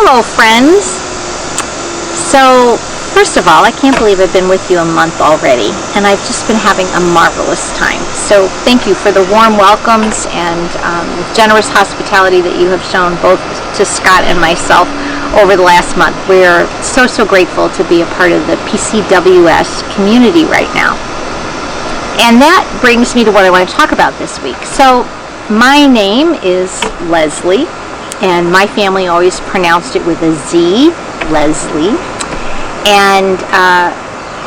Hello, friends. So, first of all, I can't believe I've been with you a month already, and I've just been having a marvelous time. So, thank you for the warm welcomes and generous hospitality that you have shown both to Scott and myself over the last month. We're so grateful to be a part of the PCWS community right now. And that brings me to what I want to talk about this week. So, my name is Lesley, and my family always pronounced it with a Z, Lesley. And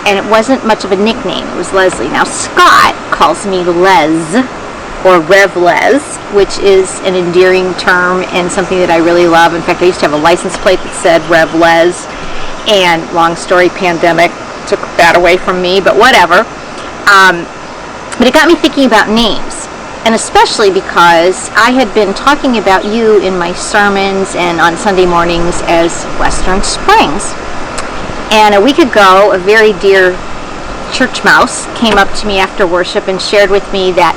it wasn't much of a nickname. It was Lesley. Now, Scott calls me Les, or Rev Les, which is an endearing term and something that I really love. In fact, I used to have a license plate that said Rev Les, and long story, pandemic took that away from me, but whatever. But it got me thinking about names, and especially because I had been talking about you in my sermons and on Sunday mornings as Western Springs. And a week ago, a very dear church mouse came up to me after worship and shared with me that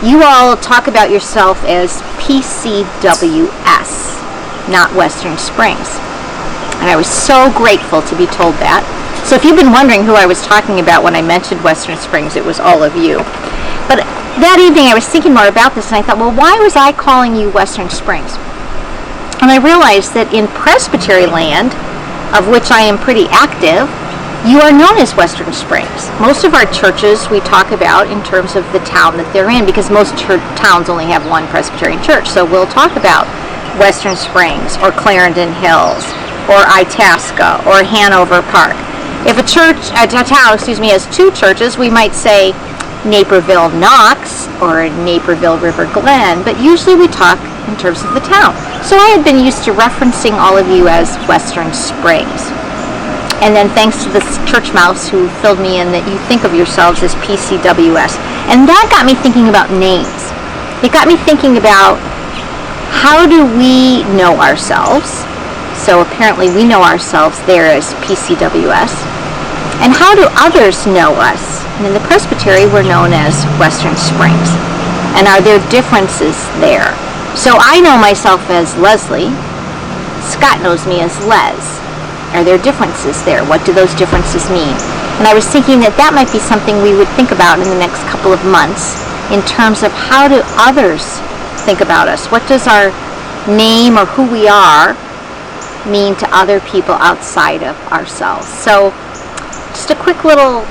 you all talk about yourself as PCWS, not Western Springs. And I was so grateful to be told that. So if you've been wondering who I was talking about when I mentioned Western Springs, it was all of you. But that evening I was thinking more about this, and I thought, well, why was I calling you Western Springs? And I realized that in Presbytery land, of which I am pretty active, you are known as Western Springs. Most of our churches we talk about in terms of the town that they're in, because most towns only have one Presbyterian church. So we'll talk about Western Springs or Clarendon Hills or Itasca or Hanover Park. If a town has two churches, we might say Naperville Knox or Naperville River Glen, but usually we talk in terms of the town. So I had been used to referencing all of you as Western Springs. And then thanks to this church mouse who filled me in that you think of yourselves as PCWS. And that got me thinking about names. It got me thinking about how do we know ourselves? So apparently we know ourselves there as PCWS. And how do others know us? And in the Presbytery, we're known as Western Springs. And are there differences there? So I know myself as Lesley. Scott knows me as Les. Are there differences there? What do those differences mean? And I was thinking that that might be something we would think about in the next couple of months in terms of how do others think about us? What does our name or who we are mean to other people outside of ourselves? So just a quick little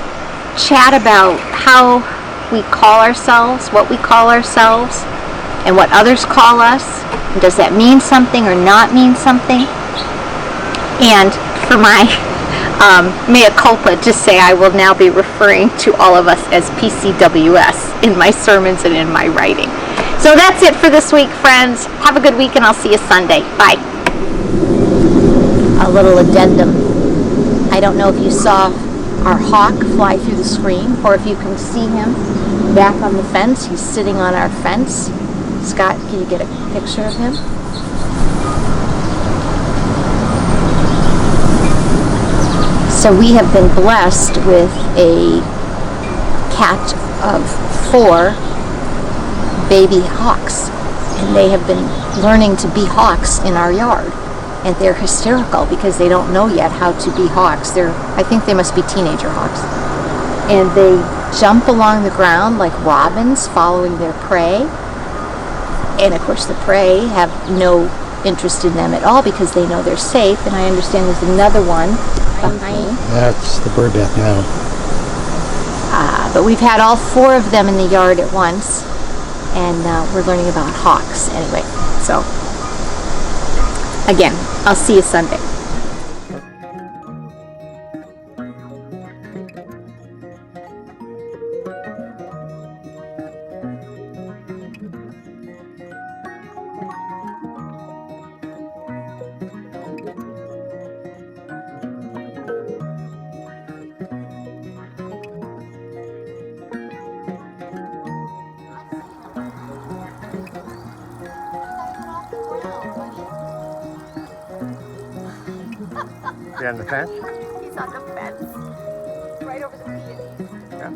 chat about how we call ourselves, what we call ourselves, and what others call us. And does that mean something or not mean something? And for my mea culpa, just say I will now be referring to all of us as PCWS in my sermons and in my writing. So that's it for this week, friends. Have a good week, and I'll see you Sunday. Bye. A little addendum. I don't know if you saw our hawk fly through the screen, or if you can see him back on the fence. He's sitting on our fence. Scott, can you get a picture of him? So we have been blessed with a catch of 4 baby hawks, and they have been learning to be hawks in our yard. And they're hysterical because they don't know yet how to be hawks. I think they must be teenager hawks. And they jump along the ground like robins following their prey. And of course the prey have no interest in them at all because they know they're safe. And I understand there's another one behind. That's the bird bath now. But we've had all 4 of them in the yard at once. And we're learning about hawks anyway. So again, I'll see you Sunday. You on the fence? He's on the fence. Right over the peonies. Yeah.